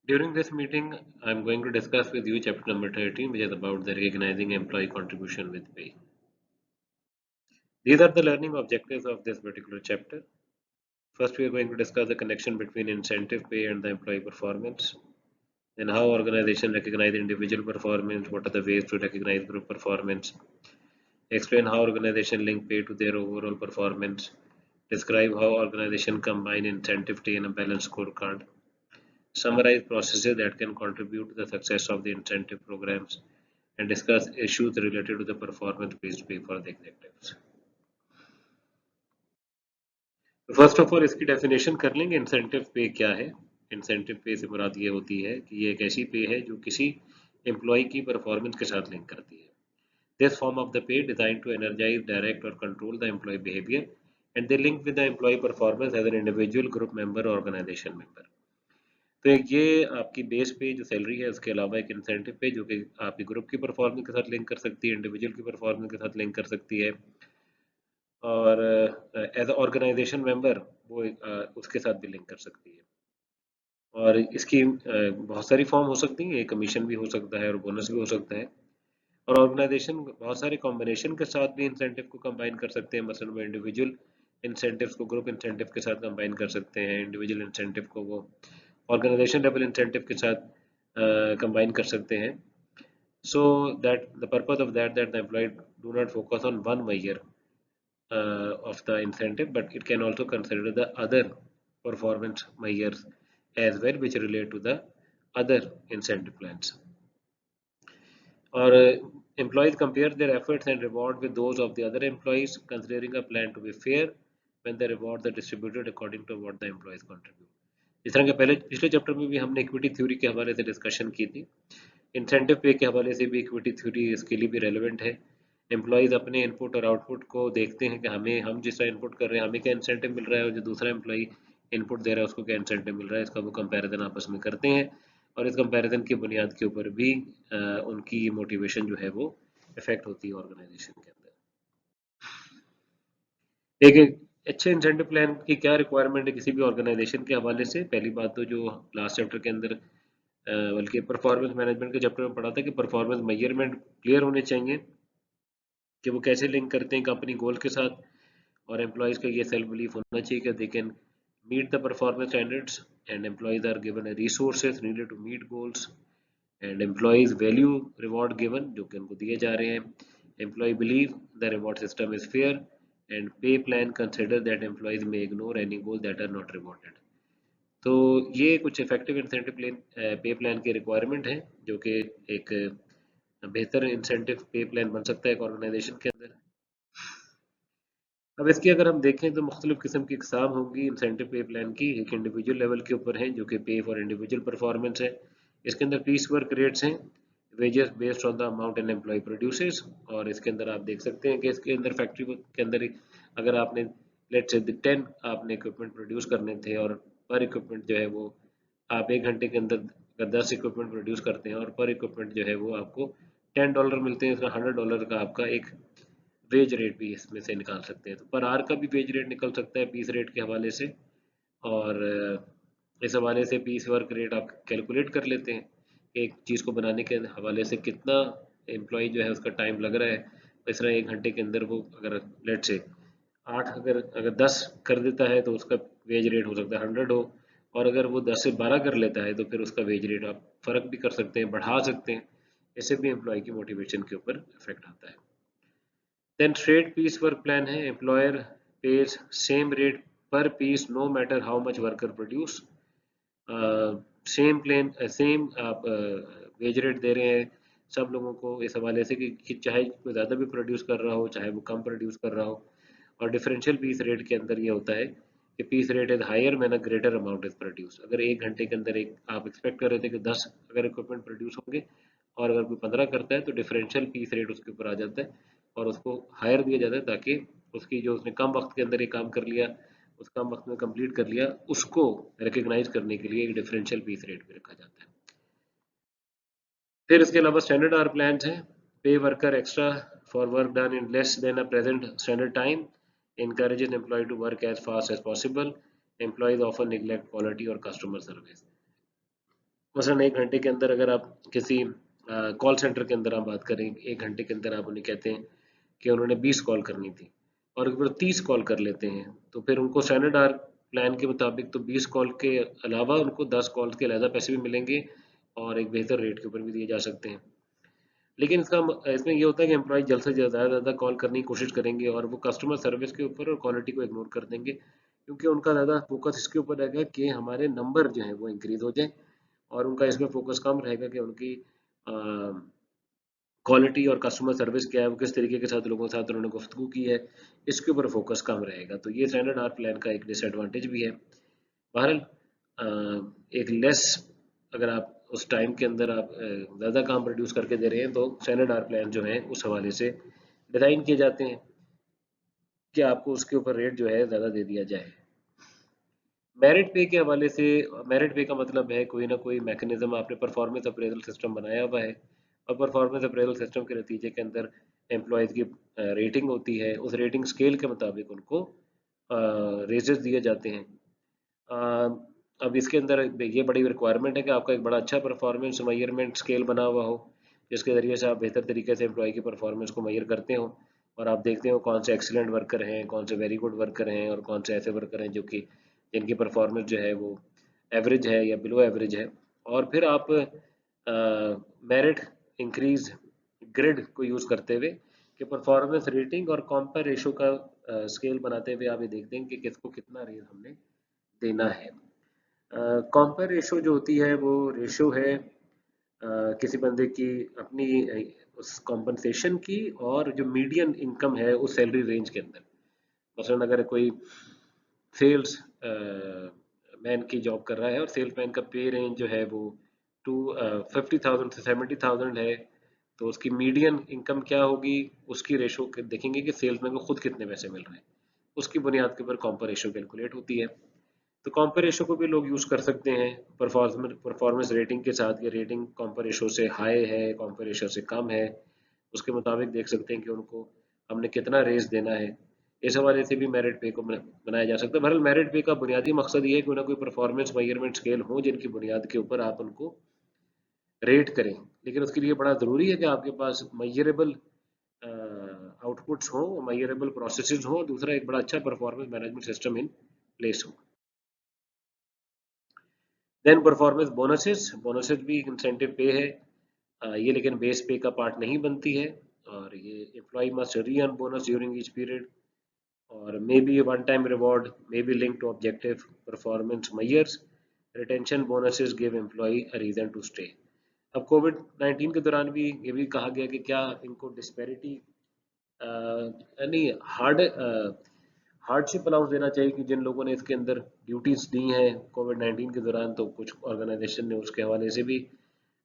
During this meeting, I'm going to discuss with you chapter number 13, which is about the recognizing employee contribution with pay. These are the learning objectives of this particular chapter. First, we are going to discuss the connection between incentive pay and the employee performance, then how organizations recognize individual performance, what are the ways to recognize group performance, explain how organizations link pay to their overall performance, describe how organizations combine incentive pay in a balanced scorecard, summarize processes that can contribute to the success of the incentive programs, and discuss issues related to the performance-based pay for the executives. तो first of all इसकी definition कर लेंगे incentive पे क्या है। Incentive पे से मुराद ये होती है कि ये एक ऐसी पे है जो किसी एम्प्लॉय की परफॉर्मेंस के साथ लिंक करती है। This form of the pay design to energize direct और control the employee behavior and they link with the employee performance as an individual group member organization member. तो एक ये आपकी बेस पे जो सैलरी है उसके अलावा एक इंसेंटिव पे जो कि आपकी ग्रुप की परफॉर्मेंस के साथ लिंक कर सकती है, इंडिविजुअल की परफॉर्मेंस के साथ लिंक कर सकती है, और एज ऑर्गेनाइजेशन मेंबर वो उसके साथ भी लिंक कर सकती है। और इसकी बहुत सारी फॉर्म हो सकती हैं, कमीशन भी हो सकता है और बोनस भी हो सकता है। और ऑर्गेनाइजेशन बहुत सारे कॉम्बिनेशन के साथ भी इंसेंटिव को कंबाइन कर सकते हैं। मसलन वो इंडिविजुअल इंसेंटिव्स को ग्रुप इंसेंटिव के साथ कंबाइन कर सकते हैं, इंडिविजुअल इंसेंटिव को वो ऑर्गेनाइजेशन लेवल इंसेंटिव के साथ कंबाइन कर सकते हैं, so that the purpose of that the employee do not focus on one measure of the incentive, but it can also consider the other performance measures as well, which relate to the other incentive plans. Or employees compare their efforts and reward with those of the other employees, considering a plan to be fair when the rewards are distributed according to what the employees contribute. इस तरह के पहले पिछले chapter में भी हमने equity theory के हवाले से डिस्कशन की थी। इंसेंटिव पे के हवाले से भी इक्विटी थ्योरी इसके लिए भी रेलेवेंट है। एम्प्लॉयज़ अपने इनपुट और आउटपुट को देखते हैं कि हम जिस तरह इनपुट कर रहे हैं हमें क्या इंसेंटिव मिल रहा है, और जो दूसरा एम्प्लॉई इनपुट दे रहा है उसको क्या इंसेंटिव मिल रहा है, इसका वो कंपैरिजन आपस में करते हैं, और इस कंपैरिजन की बुनियाद के ऊपर भी उनकी मोटिवेशन जो है वो इफेक्ट होती है ऑर्गेनाइजेशन के अंदर। एक अच्छे इंसेंटिव प्लान की क्या रिक्वायरमेंट है किसी भी ऑर्गेनाइजेशन के हवाले से। पहली बात तो जो लास्ट चैप्टर के अंदर बल्कि परफॉर्मेंस मैनेजमेंट के चैप्टर में पढ़ा था कि परफॉर्मेंस मेजरमेंट क्लियर होने चाहिए कि वो कैसे लिंक करते हैं कंपनी गोल के साथ, और एम्प्लॉयज़ का ये सेल्फ बिलीफ होना चाहिए कि they can meet the performance standards and employees are given resources needed to meet goals and employees value reward given जो कि उनको दिए जा रहे हैं। Employee believe the reward system is fair and pay plan consider that employees may ignore any goal that are not rewarded. तो ये कुछ effective incentive plan pay plan की रिक्वायरमेंट है जो कि एक बेहतर इंसेंटिव पे प्लान बन सकता है एक ऑर्गेनाइजेशन के अंदर। अब इसकी अगर हम देखें तो मुख्तलिफ किस्म की इकसाम होंगी इंसेंटिव पे प्लान की। एक इंडिविजुअल लेवल के ऊपर है जो कि पे फॉर इंडिविजुअल परफॉर्मेंस है। इसके अंदर पीस वर्क रेट्स हैं, wages based on the amount an employee produces, और इसके अंदर आप देख सकते हैं कि इसके अंदर फैक्ट्री के अंदर अगर आपने लेट्स से 10 आपने इक्विपमेंट प्रोड्यूस करने थे, और पर इक्विपमेंट जो है वो आप 1 घंटे के अंदर अगर 10 इक्विपमेंट प्रोड्यूस करते हैं और पर इक्विपमेंट जो है वो आपको $10 मिलते हैं, इसमें $100 का आपका एक वेज रेट भी इसमें से निकाल सकते हैं। तो पर आर का भी वेज रेट निकल सकता है पीस रेट के हवाले से, और इस हवाले से पीस वर्क रेट आप कैलकुलेट कर लेते हैं कि एक चीज़ को बनाने के हवाले से कितना एम्प्लॉय जो है उसका टाइम लग रहा है। इस तरह 1 घंटे के अंदर वो अगर लेट से 8 अगर 10 कर देता है तो उसका वेज रेट हो सकता है 100 हो, और अगर वो 10 से 12 कर लेता है तो फिर उसका वेज रेट आप फ़र्क भी कर सकते हैं, बढ़ा सकते हैं। इससे भी एम्प्लॉय की मोटिवेशन के ऊपर इफेक्ट आता है। Then straight piece work plan है, एम्प्लॉयर पेज सेम रेट पर piece no matter how much worker produce. Same आप वेज रेट दे रहे हैं सब लोगों को इस हवाले से कि चाहे कोई ज़्यादा भी प्रोड्यूस कर रहा हो चाहे वो कम प्रोड्यूस कर रहा हो। और डिफरेंशियल पीस रेट के अंदर ये होता है कि piece rate is higher man a greater amount is produce. अगर 1 घंटे के अंदर एक आप एक्सपेक्ट कर रहे थे कि 10 अगर इक्विपमेंट प्रोड्यूस होंगे, और अगर कोई 15 करता है तो डिफरेंशियल पीस रेट उसके ऊपर आ जाता है और उसको हायर दिया जाता है, ताकि उसकी जो उसने कम वक्त के अंदर ये काम कर लिया, उस कम वक्त में कंप्लीट कर लिया, उसको रिकग्नाइज करने के लिए एक डिफरेंशियल पीस रेट भी रखा जाता है। फिर इसके अलावा स्टैंडर्ड आवर प्लान है, पे worker extra for work done in less than a present standard time, encourages employee to work as fast as possible, employees often neglect quality और customer service। मसलन 1 घंटे के अंदर अगर आप किसी कॉल सेंटर के अंदर आप बात करें, 1 घंटे के अंदर आप उन्हें कहते हैं कि उन्होंने 20 कॉल करनी थी और अगर 30 कॉल कर लेते हैं तो फिर उनको स्टैंडर्ड आवर प्लान के मुताबिक तो 20 कॉल के अलावा उनको 10 कॉल के अलहदा पैसे भी मिलेंगे और एक बेहतर रेट के ऊपर भी दिए जा सकते हैं। लेकिन इसमें ये होता है कि एम्प्लॉय जल्द से ज़्यादा कॉल करने की कोशिश करेंगे और वो कस्टमर सर्विस के ऊपर और क्वालिटी को इग्नोर कर देंगे, क्योंकि उनका ज़्यादा फोकस इसके ऊपर रहेगा कि हमारे नंबर जो है वो इंक्रीज हो जाए, और उनका इसमें फोकस कम रहेगा कि उनकी क्वालिटी और कस्टमर सर्विस क्या है, वो किस तरीके के साथ लोगों के साथ उन्होंने गुफ्तगू की है, इसके ऊपर फोकस कम रहेगा। तो ये स्टैंडर्ड आर प्लान का एक डिसएडवांटेज भी है। बहरहाल एक लेस, अगर आप उस टाइम के अंदर आप ज़्यादा काम प्रोड्यूस करके दे रहे हैं तो स्टैंडर्ड आर प्लान जो है उस हवाले से डिज़ाइन किए जाते हैं कि आपको उसके ऊपर रेट जो है ज़्यादा दे दिया जाए। मेरिट पे के हवाले से, मेरिट पे का मतलब है कोई ना कोई मैकेनिज्म आपने परफॉर्मेंस अप्रेजल सिस्टम बनाया हुआ है, और परफॉर्मेंस अप्रेजल सिस्टम के नतीजे के अंदर एम्प्लॉयज़ की रेटिंग होती है, उस रेटिंग स्केल के मुताबिक उनको रेजेस दिए जाते हैं। अब इसके अंदर ये बड़ी रिक्वायरमेंट है कि आपका एक बड़ा अच्छा परफॉर्मेंस मेजरमेंट स्केल बना हुआ हो, जिसके ज़रिए से आप बेहतर तरीके से एम्प्लॉय की परफॉर्मेंस को मेजर करते हो और आप देखते हो कौन से एक्सीलेंट वर्कर हैं, कौन से वेरी गुड वर्कर हैं और कौन से ऐसे वर्कर हैं जो कि जिनकी परफॉर्मेंस जो है वो एवरेज है या बिलो एवरेज है। और फिर आप मेरिट इंक्रीज ग्रिड को यूज़ करते हुए कि परफॉर्मेंस रेटिंग और कॉम्पेयर रेशो का स्केल बनाते हुए आप ये देखते हैं कि किसको कितना रेज हमने देना है। कॉम्पेयर रेशो जो होती है वो रेशो है किसी बंदे की अपनी उस कॉम्पनसेशन की और जो मीडियन इनकम है उस सैलरी रेंज के अंदर। मसलन अगर कोई सेल्स मैन की जॉब कर रहा है और सेल्स मैन का पे रेंज जो है वो 50,000 से 70,000 है, तो उसकी मीडियन इनकम क्या होगी, उसकी रेशो देखेंगे कि सेल्समैन को खुद कितने पैसे मिल रहे हैं, उसकी बुनियाद के ऊपर कॉम्पर रेशो कैलकुलेट होती है। तो कॉम्पर रेशो को भी लोग यूज़ कर सकते हैं परफॉर्मेंस रेटिंग के साथ, ये रेटिंग कॉम्पर रेशो से हाई है, कॉम्पर रेशो से कम है, उसके मुताबिक देख सकते हैं कि उनको हमने कितना रेस देना है। इस हवाले से भी मेरिट पे को बनाया जा सकता है। बहरहाल मेरिट पे का बुनियादी मकसद ये है कि उन्हें कोई परफॉर्मेंस मेजरमेंट स्केल हो जिनकी बुनियाद के ऊपर आप उनको रेट करें, लेकिन उसके लिए बड़ा ज़रूरी है कि आपके पास मेजरेबल आउटपुट्स हो, मेजरेबल प्रोसेसेस हो, दूसरा एक बड़ा अच्छा performance management system in place हो। देन परफॉर्मेंस बोनसेस, बोनसेस भी इंसेंटिव पे है, ये लेकिन बेस पे का पार्ट नहीं बनती है, और ये employee must re earn bonus during each period, और may be one time reward, may be link to objective performance measures, retention bonuses give employee a reason to stay. अब कोविड 19 के दौरान भी ये भी कहा गया कि क्या इनको डिस्पैरिटी यानी हार्डशिप अलाउंस देना चाहिए कि जिन लोगों ने इसके अंदर ड्यूटीज दी हैं कोविड 19 के दौरान, तो कुछ ऑर्गेनाइजेशन ने उसके हवाले से भी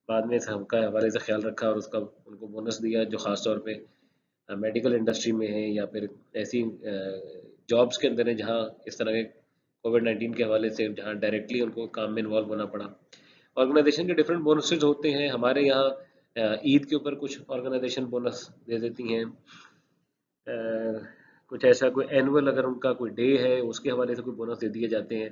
बाद में सबका हवाले से ख्याल रखा और उसका उनको बोनस दिया, जो खास तौर पे मेडिकल इंडस्ट्री में है या फिर ऐसी जॉब्स के अंदर है जहाँ इस तरह के कोविड 19 के हवाले से जहाँ डायरेक्टली उनको काम में इन्वॉल्व होना पड़ा। ऑर्गेनाइजेशन के डिफरेंट बोनसेस होते हैं। हमारे यहाँ ईद के ऊपर कुछ ऑर्गेनाइजेशन बोनस दे देती हैं, कुछ ऐसा कोई एनुअल अगर उनका कोई डे है उसके हवाले से कोई बोनस दे दिए जाते हैं।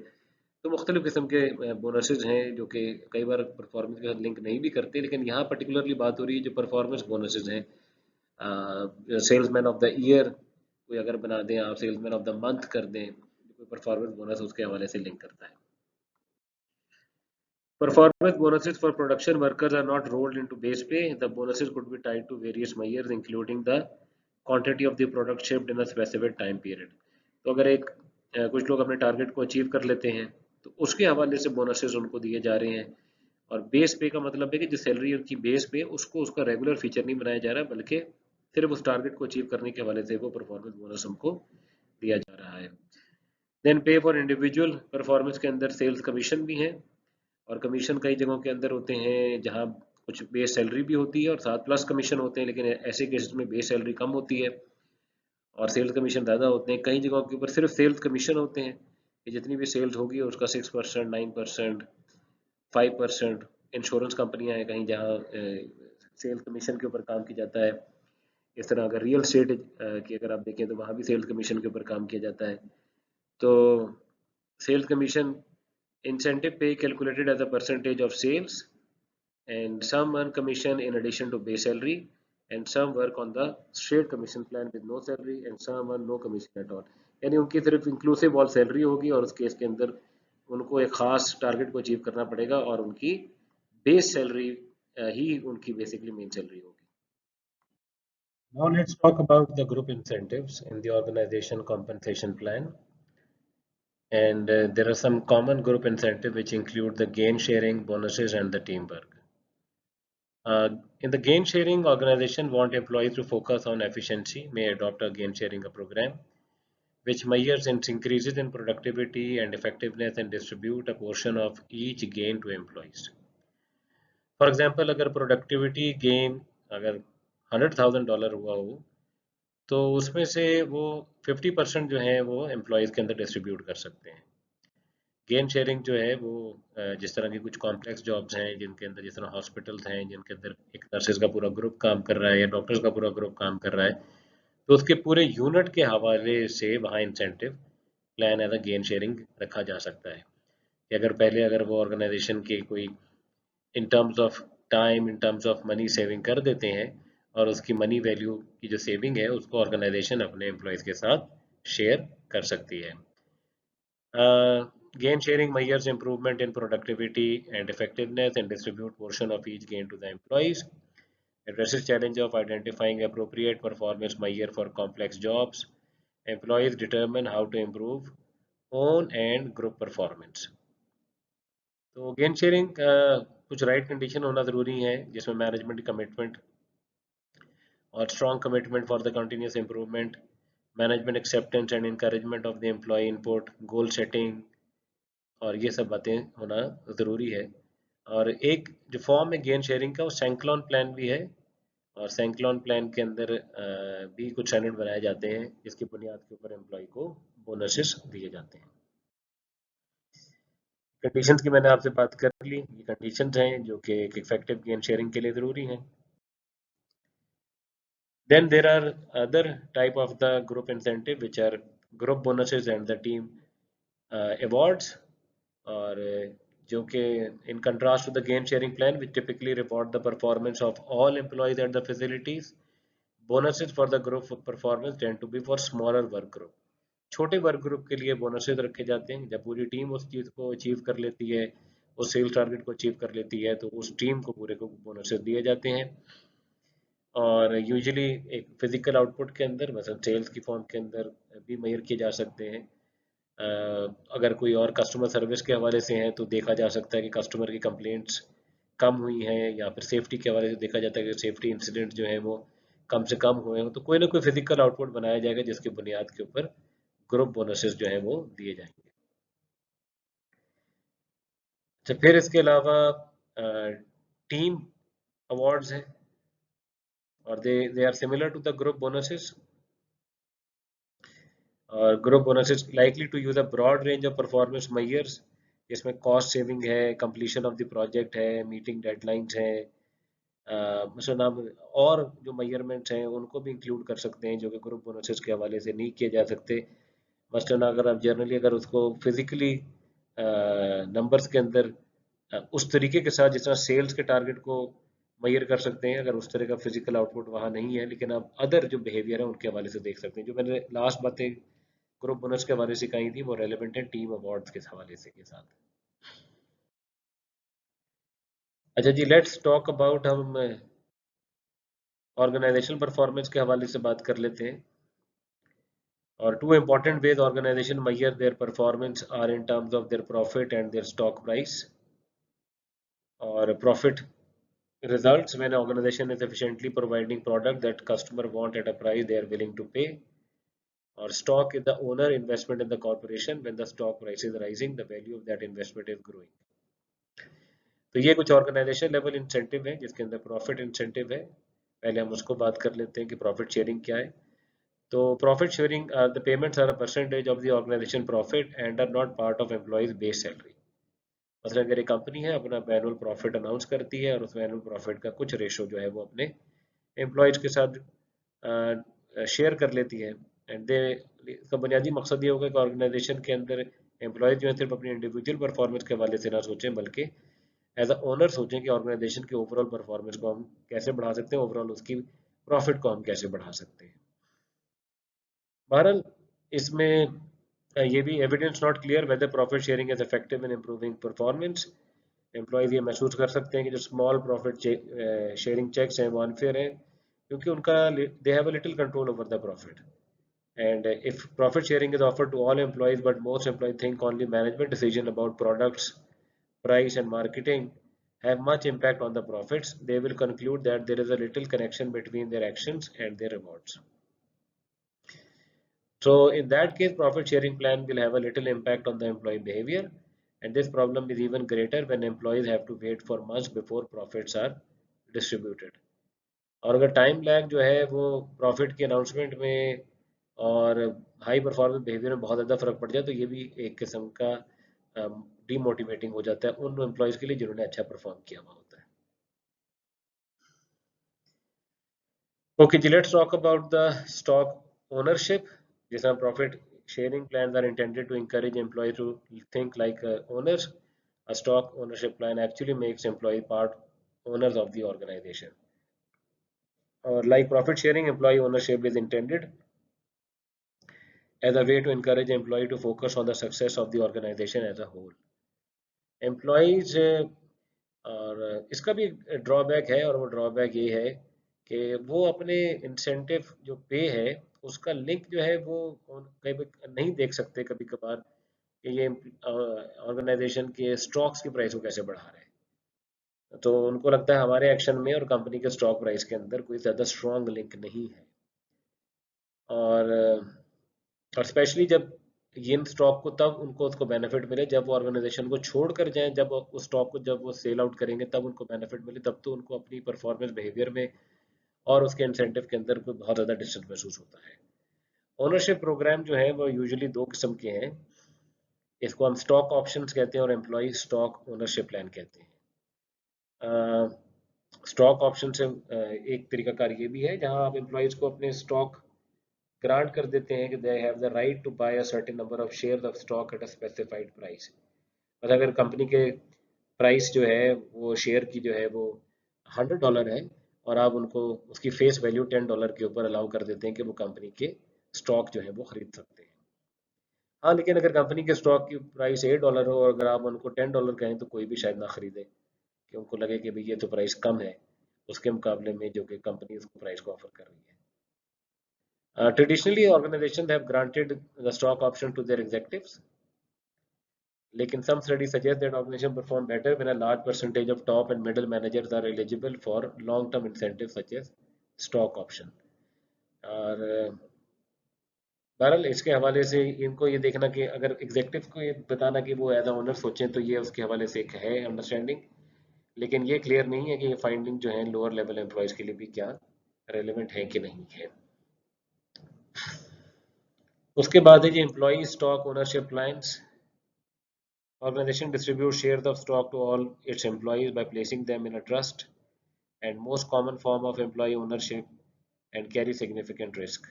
तो मुख्तलिफ किस्म के बोनसेस हैं जो कि कई बार परफॉर्मेंस के साथ लिंक नहीं भी करते, लेकिन यहाँ पर्टिकुलरली बात हो रही है जो परफॉर्मेंस बोनसेस हैं। सेल्समैन ऑफ द ईयर कोई अगर बना दें, आप सेल्समैन ऑफ द मंथ कर दें, कोई परफॉर्मेंस बोनस उसके हवाले से लिंक करता है। Performance bonuses for production workers are not rolled into base pay. The bonuses could be tied to various measures, including the quantity of the product shipped in a specific time period. तो अगर कुछ लोग अपने target को achieve कर लेते हैं तो उसके हवाले से बोनसेस उनको दिए जा रहे हैं, और बेस पे का मतलब है कि जो सैलरी उनकी बेस पे उसको उसका रेगुलर फीचर नहीं बनाया जा रहा, बल्कि सिर्फ उस टारगेट को अचीव करने के हवाले से वो परफॉर्मेंस बोनस उनको दिया जा रहा है। देन पे फॉर इंडिविजुअल परफॉर्मेंस के अंदर सेल्स कमीशन भी है, और कमीशन कई जगहों के अंदर होते हैं जहां कुछ बेस सैलरी भी होती है और साथ प्लस कमीशन होते हैं, लेकिन ऐसे केसेस में बेस सैलरी कम होती है और सेल्स कमीशन ज़्यादा होते हैं। कई जगहों के ऊपर सिर्फ सेल्स कमीशन होते हैं कि जितनी भी सेल्स होगी उसका 6%, 9%, 5%। इंश्योरेंस कंपनियां हैं कहीं जहाँ सेल्स कमीशन के ऊपर काम किया जाता है। इस तरह अगर रियल स्टेट की अगर आप देखें तो वहाँ भी सेल्स कमीशन के ऊपर काम किया जाता है। तो sales commission incentive pay calculated as a percentage of sales and some earn commission in addition to base salary, and some work on the straight commission plan with no salary, and some earn no commission at all. यानी उनकी सिर्फ inclusive all salary होगी और उस case के अंदर उनको एक खास टारगेट को अचीव करना पड़ेगा और उनकी बेस सैलरी ही उनकी बेसिकली मेन सैलरी होगी. Now let's talk about the group incentives in the organization compensation plan. And there are some common group incentives which include the gain sharing, bonuses, and the teamwork. In the gain sharing, organization want employees to focus on efficiency, may adopt a gain sharing program, which measures and increases in productivity and effectiveness and distribute a portion of each gain to employees. For example, अगर productivity gain अगर $100,000 हुआ हो तो उसमें से वो 50% जो है वो एम्प्लॉयज़ के अंदर डिस्ट्रीब्यूट कर सकते हैं. गेन शेयरिंग जो है वो जिस तरह की कुछ कॉम्प्लेक्स जॉब्स हैं जिनके अंदर जिस तरह हॉस्पिटल्स हैं जिनके अंदर एक नर्सेज का पूरा ग्रुप काम कर रहा है या डॉक्टर्स का पूरा ग्रुप काम कर रहा है तो उसके पूरे यूनिट के हवाले से वहाँ incentive plan as a gain sharing रखा जा सकता है कि अगर पहले अगर वो ऑर्गेनाइजेशन के कोई इन terms of time in terms of money saving कर देते हैं और उसकी मनी वैल्यू की जो सेविंग है उसको ऑर्गेनाइजेशन अपने एम्प्लॉयज़ के साथ शेयर कर सकती है. Gain sharing measures improvement in productivity and effectiveness and distribute portion of each gain to the employees. Addresses challenge of identifying appropriate performance measure for complex jobs. Employees determine how to improve own and group performance. तो gain sharing कुछ right condition होना ज़रूरी है जिसमें management commitment और strong commitment for the continuous improvement, management acceptance and encouragement of the employ input, goal setting और ये सब बातें होना ज़रूरी है. और एक जो फॉर्म है गेन शेयरिंग का वो सैंक्लॉन प्लान भी है और सैंक्लॉन प्लान के अंदर भी कुछ स्टैंडर्ड बनाए जाते हैं जिसकी बुनियाद के ऊपर एम्प्लॉय को बोनसेस दिए जाते हैं. कंडीशंस की मैंने आपसे बात कर ली. ये कंडीशंस हैं जो कि एक इफेक्टिव गेन शेयरिंग के लिए ज़रूरी हैं. Then there are other type of the group incentive which are group bonuses and the team awards और जो कि in contrast to the gain sharing plan which typically reward the performance of all employees at the facilities, bonuses for the group performance tend to be for smaller work group. छोटे work group के लिए bonuses रखे जाते हैं. जब पूरी team उस चीज़ को अचीव कर लेती है, उस सेल्स टारगेट को अचीव कर लेती है तो उस टीम को पूरे को बोनसेस दिए जाते हैं. और यूजुअली एक फिजिकल आउटपुट के अंदर मतलब सेल्स की फॉर्म के अंदर भी मेजर किए जा सकते हैं. अगर कोई और कस्टमर सर्विस के हवाले से हैं तो देखा जा सकता है कि कस्टमर की कंप्लेंट्स कम हुई हैं या फिर सेफ्टी के हवाले से देखा जाता है कि सेफ्टी इंसिडेंट जो है वो कम से कम हुए हैं. तो कोई ना कोई फिजिकल आउटपुट बनाया जाएगा जिसकी बुनियाद के ऊपर ग्रुप बोनसेस जो है वो दिए जाएंगे. अच्छा, फिर इसके अलावा टीम अवार्ड्स हैं और they are similar to the group bonuses. Group bonuses likely to use a broad range of performance measures इसमें कॉस्ट सेविंग है, कंप्लीशन ऑफ द प्रोजेक्ट है, मीटिंग डेडलाइंस है, मसलन आप और जो मेजरमेंट्स हैं उनको भी इंक्लूड कर सकते हैं जो कि ग्रुप बोनसेस के हवाले से नहीं किए जा सकते. मसलन अगर आप जनरली अगर उसको फिजिकली नंबर्स के अंदर उस तरीके के साथ जिस तरह सेल्स के टारगेट को मेजर कर सकते हैं अगर उस तरह का फिजिकल आउटपुट वहाँ नहीं है लेकिन आप अदर जो बिहेवियर है उनके हवाले से देख सकते हैं. जो मैंने लास्ट बातें ग्रुप बोनस के हवाले से कही थी वो रेलेवेंट है टीम अवार्ड्स के हवाले से के साथ. अच्छा जी, लेट्स टॉक अबाउट हम ऑर्गेनाइजेशनल परफॉर्मेंस के हवाले से बात कर लेते हैं. और two important ways organization measure their performance are in terms of their profit and their stock price. और profit results when organization is efficiently providing product that customer want at a price they are willing to pay. Or stock is the owner investment in the corporation when the stock price is rising the value of that investment is growing. तो ये कुछ organisation level incentive है जिसके अंदर profit incentive है. पहले हम उसको बात कर लेते हैं कि प्रॉफिट शेयरिंग क्या है. तो profit sharing the payments are a percentage of the organization profit and are not part of employees base salary. मतलब अगर एक कंपनी है अपना एनुअल प्रॉफिट अनाउंस करती है और उस एनुअल प्रॉफिट का कुछ रेशो जो है वो अपने एम्प्लॉयज के साथ शेयर कर लेती है. एंड दे इसका बुनियादी मकसद ये होगा कि ऑर्गेनाइजेशन के अंदर एम्प्लॉयज जो है सिर्फ अपनी इंडिविजुअल परफॉर्मेंस के हवाले से ना सोचें बल्कि एज अ ओनर सोचें कि ऑर्गेनाइजेशन की ओवरऑल परफॉर्मेंस को हम कैसे बढ़ा सकते हैं, ओवरऑल उसकी प्रॉफिट को हम कैसे बढ़ा सकते हैं। बहरहाल इसमें ये भी evidence not clear weather profit sharing is effective in improving performance. Employees ये महसूस कर सकते हैं कि जो स्मॉल प्रॉफिट शेयरिंग चेक्स हैं वो अनफेयर हैं, क्योंकि उनका they have a little control over the profit. And if profit sharing is offered to all employees, but most employees think only management decision about products, price, and marketing have much impact on the profits, they will conclude that there is a little connection between their actions and their rewards. So in that case, profit sharing plan will have a little impact on the employee behavior, and this problem is even greater when employees have to wait for months before profits are distributed. और अगर time lag जो है वो profit की announcement में और high performance behaviour में बहुत ज़्यादा फर्क पड़ जाए, तो ये भी एक किस्म का डीमोटिवेटिंग हो जाता है उन एम्प्लॉयज़ के लिए जिन्होंने अच्छा परफॉर्म किया हुआ होता है। ओके जी, let's talk about the stock ownership. जिस तरह profit sharing plans are intended to encourage employees to think like owners, a stock ownership plan actually makes employee part owners of the organization. Or like profit sharing, employee ownership is intended as a way to encourage employee to focus on the success of the organization as a whole. Employees और इसका भी drawback है, और वो drawback ये है कि वो अपने इंसेंटिव जो पे है उसका लिंक जो है वो कहीं पे नहीं देख सकते कभी कभार कि ये ऑर्गेनाइजेशन के स्टॉक्स की प्राइस को कैसे बढ़ा रहे हैं। तो उनको लगता है हमारे एक्शन में और कंपनी के स्टॉक प्राइस के अंदर कोई ज़्यादा स्ट्रॉन्ग लिंक नहीं है। और और स्पेशली जब ये स्टॉक को तब उनको उसको बेनिफिट मिले जब वो ऑर्गेनाइजेशन को छोड़ कर जाएं, जब उस स्टॉक को जब वो सेल आउट करेंगे तब उनको बेनिफिट मिले, तब तो उनको अपनी परफॉर्मेंस बिहेवियर में और उसके इंसेंटिव के अंदर कोई बहुत ज़्यादा डिस्टेंस महसूस होता है। ओनरशिप प्रोग्राम जो है वो यूजुअली दो किस्म के हैं। इसको हम स्टॉक ऑप्शंस कहते हैं और एम्प्लॉय स्टॉक ओनरशिप प्लान कहते हैं। स्टॉक ऑप्शन से एक तरीकाकार ये भी है जहां आप एम्प्लॉयज़ को अपने स्टॉक ग्रांट कर देते हैं कि they have the right to buy a certain number of share of stock at a specified price. मतलब अगर कंपनी के प्राइस जो है वो शेयर की जो है वो $100 है, और आप उनको उसकी फेस वैल्यू $10 के ऊपर अलाउ कर देते हैं कि वो कंपनी के स्टॉक जो है वो खरीद सकते हैं। हाँ, लेकिन अगर कंपनी के स्टॉक की प्राइस $8 हो और अगर आप उनको $10 कहें तो कोई भी शायद ना खरीदे, कि उनको लगे कि भाई ये तो प्राइस कम है उसके मुकाबले में जो कि कंपनी उसको प्राइस को ऑफर कर रही है। Traditionally, organizations have granted the stock option to their executives, लेकिन some studies suggest that organizations perform better when a large percentage of top and middle managers are eligible for long-term incentives such as stock option. और बहरहाल इसके हवाले से इनको ये देखना कि अगर एग्जेक्टिव को ये बताना कि वो एज अ ओनर सोचें तो ये उसके हवाले से एक है अंडरस्टैंडिंग, लेकिन ये क्लियर नहीं है कि ये फाइंडिंग जो है लोअर लेवल एम्प्लॉयज़ के लिए भी क्या रेलिवेंट है कि नहीं है। उसके बाद है G employee stock ownership plans. Organization distributes shares of stock to all its employees by placing them in a trust, and most common form of employee ownership and carry significant risk.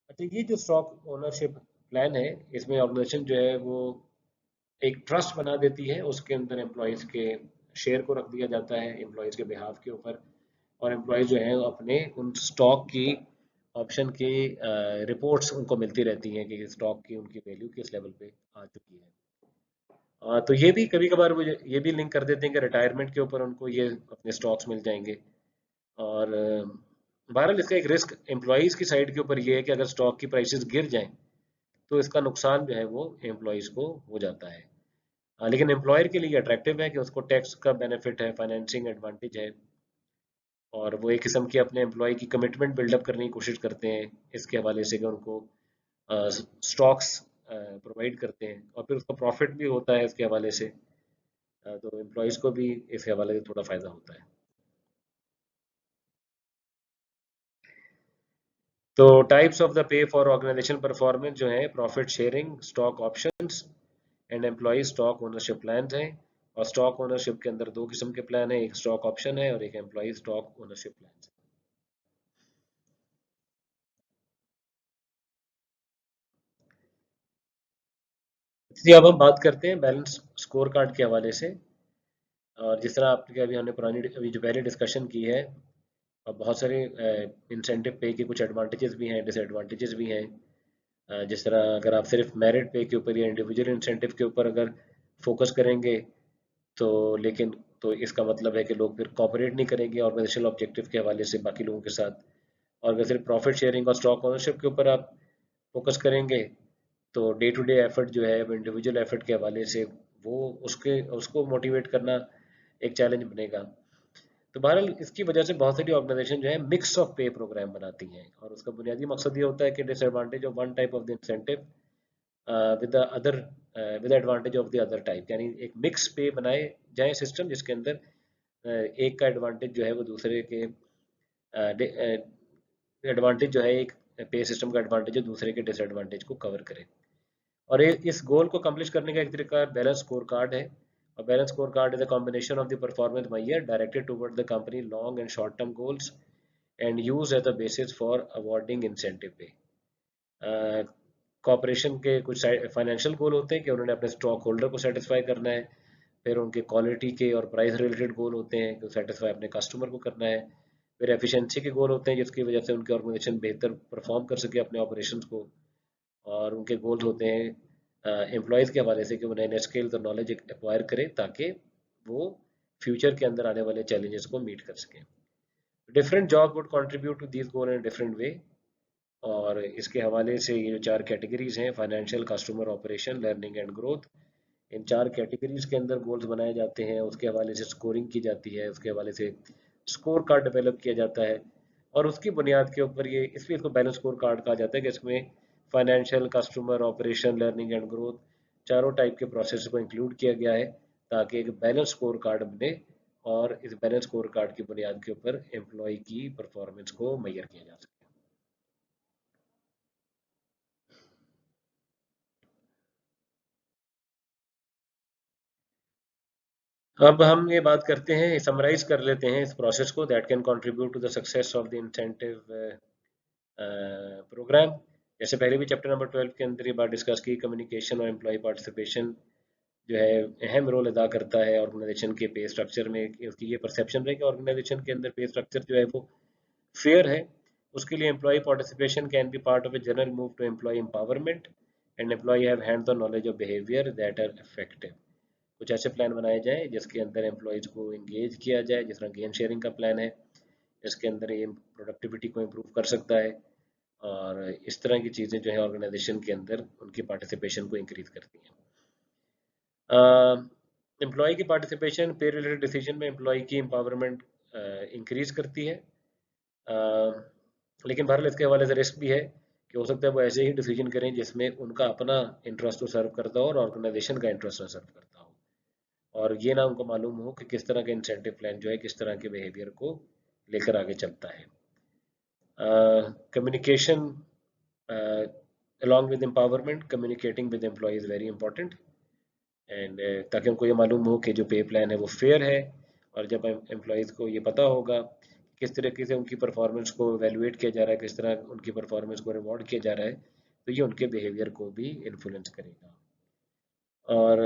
अच्छा, ये जो stock ownership plan है इसमें organisation जो है वो एक trust बना देती है, उसके अंदर एम्प्लॉयज़ के शेयर को रख दिया जाता है एम्प्लॉयज़ के बिहाफ के ऊपर, और एम्प्लॉयज़ जो है अपने उन स्टॉक की ऑप्शन की रिपोर्ट्स उनको मिलती रहती हैं कि स्टॉक की उनकी वैल्यू किस लेवल पे आ चुकी है। तो ये भी कभी कभार वो ये भी लिंक कर देते हैं कि रिटायरमेंट के ऊपर उनको ये अपने स्टॉक्स मिल जाएंगे। और बहरहाल इसका एक रिस्क एम्प्लॉयज़ की साइड के ऊपर ये है कि अगर स्टॉक की प्राइसेस गिर जाएं तो इसका नुकसान जो है वो एम्प्लॉयज़ को हो जाता है। लेकिन एम्प्लॉयर के लिए अट्रैक्टिव है कि उसको टैक्स का बेनिफिट है, फाइनेंसिंग एडवांटेज है, और वो एक किस्म की अपने एम्प्लॉय की कमिटमेंट बिल्डअप करने की कोशिश करते हैं इसके हवाले से कि उनको स्टॉक्स प्रोवाइड करते हैं, और फिर उसका प्रॉफिट भी होता है इसके हवाले से। तो एम्प्लॉयज़ को भी इसके हवाले से थोड़ा फ़ायदा होता है। तो types of the pay for organization performance जो है profit sharing, stock options and employ stock ownership plan हैं। और स्टॉक ओनरशिप के अंदर दो किस्म के प्लान है, एक स्टॉक ऑप्शन है और एक एम्प्लॉय स्टॉक ओनरशिप प्लान है। जी, अब हम बात करते हैं बैलेंस स्कोर कार्ड के हवाले से। और जिस तरह आपके अभी हमने पुरानी अभी जो पहले डिस्कशन की है, और बहुत सारे इंसेंटिव पे के कुछ एडवांटेजेस भी हैं, डिसएडवांटेजेस भी हैं। जिस तरह अगर आप सिर्फ मेरिट पे के ऊपर या इंडिविजुअल इंसेंटिव के ऊपर अगर फोकस करेंगे तो लेकिन तो इसका मतलब है कि लोग फिर कॉपरेट नहीं करेंगे ऑर्गेनाइजेशनल ऑब्जेक्टिव के हवाले से बाकी लोगों के साथ। और अगर सिर्फ प्रॉफिट शेयरिंग और स्टॉक ओनरशिप के ऊपर आप फोकस करेंगे तो डे टू डे एफर्ट जो है इंडिविजुअल एफर्ट के हवाले से वो उसके उसको मोटिवेट करना एक चैलेंज बनेगा। तो बहरहाल इसकी वजह से बहुत सारी ऑर्गेनाइजेशन जो है मिक्स ऑफ पे प्रोग्राम बनाती हैं, और उसका बुनियादी मकसद ये होता है कि disadvantage of one type of the incentive with the other with advantage of the other type, यानी एक मिक्स पे बनाए जाए सिस्टम जिसके अंदर एक का एडवांटेज जो है वो दूसरे के एडवांटेज जो है एक पे सिस्टम का एडवांटेज है दूसरे के डिसएडवांटेज को कवर करे। और इस गोल को अकम्प्लिश करने का एक तरीका बैलेंस स्कोर कार्ड है। और balance score card is a combination of the performance measure directed toward the company long and short term goals and use as a basis for awarding incentive pay. Corporation के कुछ financial goal होते हैं कि उन्होंने अपने stock holder को satisfy करना है। फिर उनके क्वालिटी के और प्राइस रिलेटेड गोल होते हैं कि सेटिस्फाई अपने कस्टमर को करना है। फिर एफिशिएंसी के गोल होते हैं जिसकी वजह से उनकी ऑर्गेनाइजेशन बेहतर परफॉर्म कर सके अपने ऑपरेशंस को। और उनके गोल्स होते हैं एम्प्लॉयज़ के हवाले से कि वो नए नए स्किल्स और नॉलेज एक्वायर करें ताकि वो फ्यूचर के अंदर आने वाले चैलेंजेस को मीट कर सकें। Different job would contribute to these goal in different way. और इसके हवाले से ये जो चार कैटेगरीज हैं, financial, customer, operation, learning and growth, इन चार कैटेगरीज के अंदर गोल्स बनाए जाते हैं। उसके हवाले से स्कोरिंग की जाती है, उसके हवाले से स्कोर कार्ड डेवलप किया जाता है। और उसकी बुनियाद के ऊपर ये इसलिए इसको बैलेंस स्कोर कार्ड कहा जाता है कि इसमें financial, customer, operation, learning and growth चारों टाइप के प्रोसेस को इंक्लूड किया गया है ताकि एक बैलेंस स्कोर कार्ड बने और इस बैलेंस स्कोर कार्ड की बुनियाद के ऊपर एम्प्लॉय की परफॉर्मेंस को मैयर किया जा सके। अब हम ये बात करते हैं, समराइज कर लेते हैं इस प्रोसेस को that can contribute to the success of the incentive program. जैसे पहले भी चैप्टर नंबर 12 के अंदर ये बात डिस्कस की, कम्युनिकेशन और एम्प्लॉय पार्टिसिपेशन जो है अहम रोल अदा करता है ऑर्गेनाइजेशन के पे स्ट्रक्चर में, कि उसकी ये परसेप्शन रहे कि ऑर्गेनाइजेशन के अंदर पे स्ट्रक्चर जो है वो फेयर है। उसके लिए employ participation can be part of a general move to employ empowerment and employ have hands on knowledge of behaviour that are effective. कुछ ऐसे प्लान बनाए जाएँ जिसके अंदर एम्प्लॉयज़ को इंगेज किया जाए, जिस तरह गेन शेयरिंग का प्लान है, इसके अंदर ये प्रोडक्टिविटी को इम्प्रूव कर सकता है। और इस तरह की चीज़ें जो है ऑर्गेनाइजेशन के अंदर उनकी पार्टिसिपेशन को इंक्रीज करती हैं। एम्प्लॉय की पार्टिसिपेशन पे रिलेटेड डिसीजन में एम्प्लॉय की एम्पावरमेंट इंक्रीज करती है। अ, लेकिन बहरहाल इसके हवाले से रिस्क भी है कि हो सकता है वो ऐसे ही डिसीजन करें जिसमें उनका अपना इंटरेस्ट तो सर्व करता हो और ऑर्गेनाइजेशन का इंटरेस्ट ना सर्व करता हो, और ये ना उनको मालूम हो कि किस तरह का इंसेंटिव प्लान जो है किस तरह के बिहेवियर को लेकर आगे चलता है। Communication along with empowerment, communicating with employee is very important, and ताकि उनको ये मालूम हो कि जो पे प्लान है वो फेयर है। और जब एम्प्लॉयज़ को ये पता होगा किस तरीके से उनकी परफॉर्मेंस को एवेलुएट किया जा रहा है, किस तरह उनकी परफॉर्मेंस को रिवॉर्ड किया जा रहा है, तो ये उनके बिहेवियर को भी इन्फ्लुएंस करेगा। और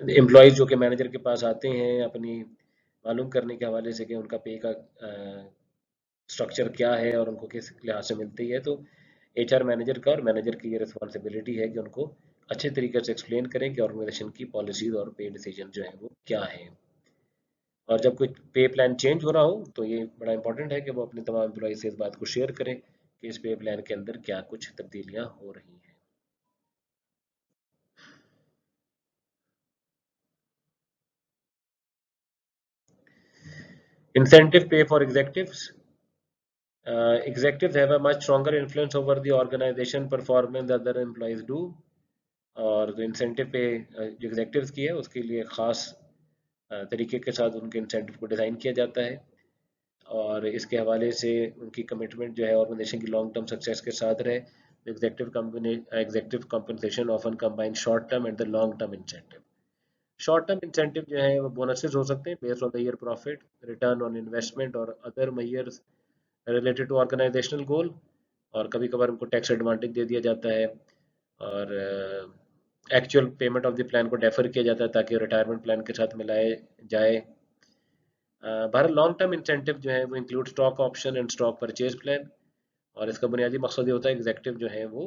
एम्प्लॉयज़ जो कि मैनेजर के पास आते हैं अपनी मालूम करने के हवाले से कि उनका पे का स्ट्रक्चर क्या है और उनको किस लिहाज से मिलती है, तो एचआर मैनेजर का और मैनेजर की ये रिस्पॉन्सिबिलिटी है कि उनको अच्छे तरीके से एक्सप्लेन करें कि ऑर्गेनाइजेशन की पॉलिसीज और पे डिसीजन जो है वो क्या है। और जब कोई पे प्लान चेंज हो रहा हो तो ये बड़ा इंपॉर्टेंट है कि वो अपने तमाम एम्प्लॉय से इस बात को शेयर करें कि इस पे प्लान के अंदर क्या कुछ तब्दीलियां हो रही हैं। इंसेंटिव पे for एग्जेक्टिव्स, executives have a much stronger influence over the organization performance than other employees do। और जो इंसेंटिव पे जो एग्जेक्टिव्स की है उसके लिए ख़ास तरीके के साथ उनके इंसेंटिव को डिज़ाइन किया जाता है। और इसके हवाले से उनकी कमिटमेंट जो है ऑर्गेनाइजेशन की लॉन्ग टर्म सक्सेस के साथ रहे। Executive compensation often combine short term and the long term incentive. Short term incentive जो है वो बोनसेस हो सकते हैं based on the year profit, return on investment और other measures related to organizational goal. और कभी कभार उनको टैक्स एडवांटेज दे दिया जाता है। और actual payment of the plan को डेफर किया जाता है ताकि रिटायरमेंट प्लान के साथ मिलाए जाए। भारत लॉन्ग टर्म इंसेंटिव जो है वो include stock option and stock purchase plan, और इसका बुनियादी मकसद ये होता है एग्जेक्टिव जो है वो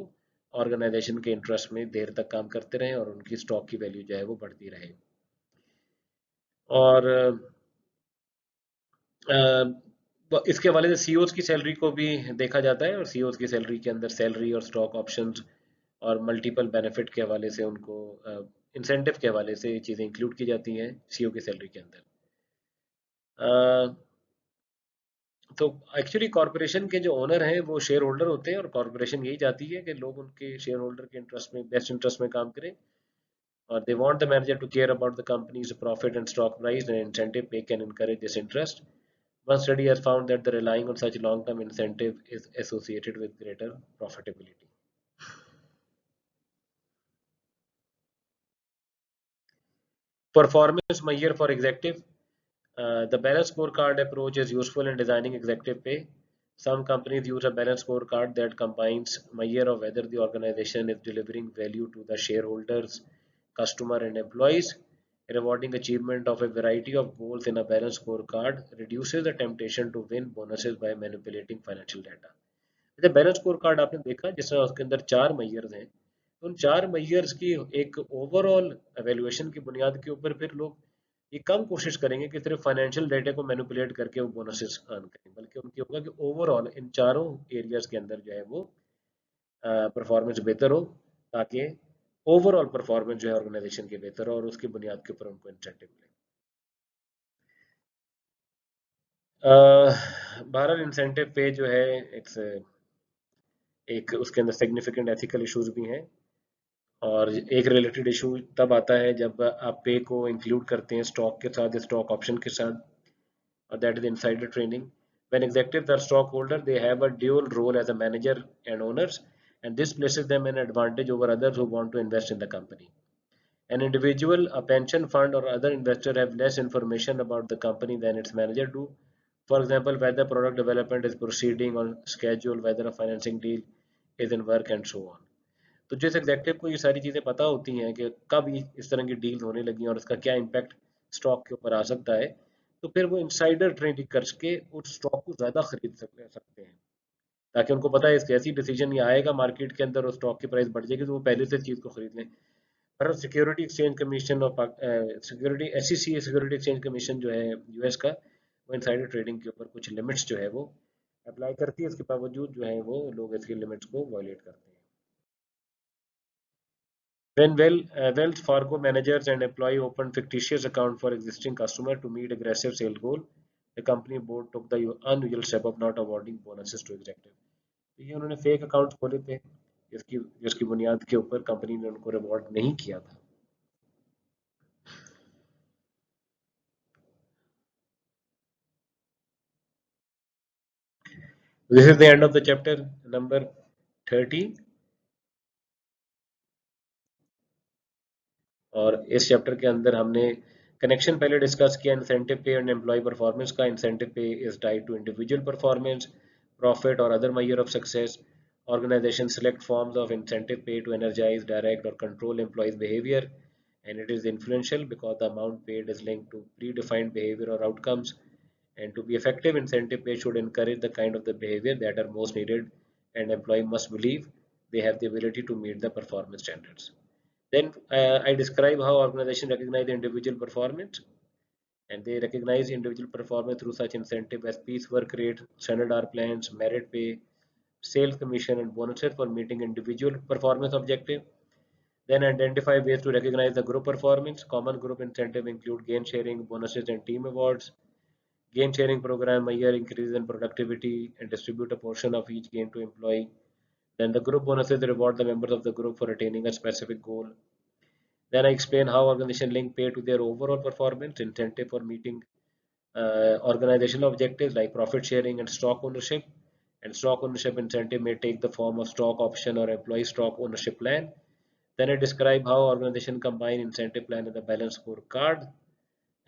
ऑर्गेनाइजेशन के इंटरेस्ट में देर तक काम करते रहें और उनकी स्टॉक की वैल्यू जो है वो बढ़ती रहे। और इसके हवाले से सीईओज की सैलरी को भी देखा जाता है, और सीईओज की सैलरी के अंदर सैलरी और स्टॉक ऑप्शंस और मल्टीपल बेनिफिट के हवाले से उनको इंसेंटिव के हवाले से ये चीज़ें इंक्लूड की जाती हैं सीईओ की सैलरी के अंदर। तो एक्चुअली कॉरपोरेशन के जो ओनर हैं वो शेयर होल्डर होते हैं, और कॉरपोरेशन यही चाहती है कि लोग उनके शेयर होल्डर के इंटरेस्ट में, बेस्ट इंटरेस्ट में काम करें, और they want the manager to care about the company's profit and stock price, and incentive pay can encourage this interest. One study has found that the relying on such long-term incentive is associated with greater profitability. Performance measure for executive. The balanced scorecard approach is useful in designing executive pay. Some companies use a balanced scorecard that combines measure of whether the organization is delivering value to the shareholders, customer, and employees. Rewarding achievement of a variety of goals in a balanced scorecard reduces the temptation to win bonuses by manipulating financial data. अच्छा, balance score card आपने देखा जिस तरह उसके अंदर 4 measures हैं, तो उन 4 मैयर्स की एक ओवरऑल एवेल्युएशन की बुनियाद के ऊपर फिर लोग ये कम कोशिश करेंगे कि सिर्फ फाइनेंशियल डेटा को मैनिपुलेट करके वो बोनसेस अर्न करें, बल्कि उनकी होगा कि ओवरऑल इन चारों एरियाज के अंदर जो है वो परफॉर्मेंस बेहतर हो, ताकि ओवरऑल परफॉर्मेंस जो है ऑर्गेनाइजेशन की बेहतर हो और उसकी बुनियाद के ऊपर उनको इंसेंटिव मिले। भारत इंसेंटिव पे जो है इट्स एक उसके अंदर सिग्निफिकेंट एथिकल इश्यूज भी हैं, और एक रिलेटेड इशू तब आता है जब आप पे को इंक्लूड करते हैं स्टॉक के साथ, स्टॉक ऑप्शन के साथ, और that is insider training. When executives are stockholders, they have a dual role as a manager and owners, and this places them in advantage over others who want to invest in the company. An individual, a pension fund, or other investor have less information about the company than its manager do. For example, whether product development is proceeding on schedule, whether a financing deal is in work, and so on. तो जिस executive को ये सारी चीज़ें पता होती हैं कि कब इस तरह की डील होने लगी और उसका क्या इम्पैक्ट स्टॉक के ऊपर आ सकता है, तो फिर वो इंसाइडर ट्रेडिंग करके उस स्टॉक को ज़्यादा खरीद सकते हैं, ताकि उनको पता है इसके ऐसी डिसीजन ये आएगा मार्केट के अंदर और स्टॉक की प्राइस बढ़ जाएगी, तो वो पहले से चीज़ को खरीद लें। पर सिक्योरिटी एक्सचेंज कमीशन और security SEC security exchange commission जो है यूएस का, वो इनसाइडर ट्रेडिंग के ऊपर कुछ लिमिट्स जो है वो अप्लाई करती है, इसके बावजूद जो है वो लोग इसकी लिमिट्स को वायलेट करते हैं। When Wells Fargo managers and employee opened fictitious account for existing customer to meet aggressive sales goal, the company board took the unusual step of not awarding bonuses to executive. तो ये उन्होंने fake accounts खोले थे जिसकी जिसकी बुनियाद के ऊपर कंपनी ने उनको रिवॉर्ड नहीं किया था। This is the end of the chapter number 30, और इस चैप्टर के अंदर हमने कनेक्शन पहले डिस्कस किया incentive pay and employ performance का। Incentive pay is tied to individual performance, profit और other measure of success. Organization select forms of incentive pay to energize, direct or control employees behavior, and it is influential because the amount paid is linked to predefined behavior or outcomes. And to be effective, incentive pay should encourage the kind of the behavior that are most needed, and employee must believe they have the ability to meet the performance standards. Then I describe how organizations recognize individual performance, and they recognize individual performance through such incentive as piecework rate, standard hour plans, merit pay, sales commission, and bonuses for meeting individual performance objective. Then identify ways to recognize the group performance. Common group incentive include gain sharing, bonuses, and team awards. Gain sharing program measure increase in productivity and distribute a portion of each gain to employee. Then the group bonuses reward the members of the group for attaining a specific goal. Then I explain how organization link pay to their overall performance, incentive for meeting organizational objectives like profit sharing and stock ownership. And stock ownership incentive may take the form of stock option or employee stock ownership plan. Then I describe how organization combine incentive plan with a balance scorecard.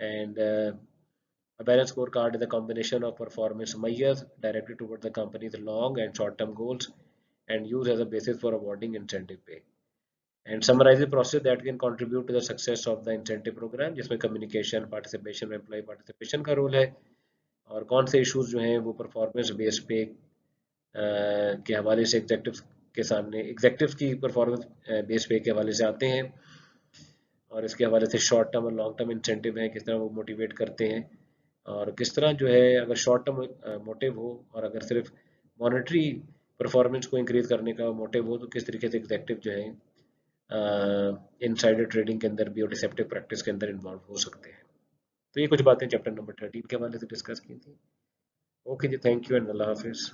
And a balance scorecard is a combination of performance measures directed toward the company's long and short-term goals and used as a basis for awarding incentive pay. And summarize the process that can contribute to the success of the incentive program, जिसमें communication, participation, employ participation का role है, और कौन से issues जो हैं वो performance base पे के हवाले से एग्जेक्टिव्स की परफॉर्मेंस बेस पे के हवाले से आते हैं, और इसके हवाले से शॉर्ट टर्म और लॉन्ग टर्म इंसेंटिव हैं, किस तरह वो मोटिवेट करते हैं, और किस तरह जो है अगर शॉर्ट टर्म मोटिव हो और अगर सिर्फ मॉनेटरी परफॉर्मेंस को इंक्रीज करने का मोटिव हो तो किस तरीके से एग्जेक्टिव जो है इनसाइडर ट्रेडिंग के अंदर भी और डिसेप्टिव प्रैक्टिस के अंदर इन्वॉल्व हो सकते हैं। तो ये कुछ बातें चैप्टर नंबर 13 के हवाले से डिस्कस की थी। ओके जी, थैंक यू एंड अल्लाह हाफिज़।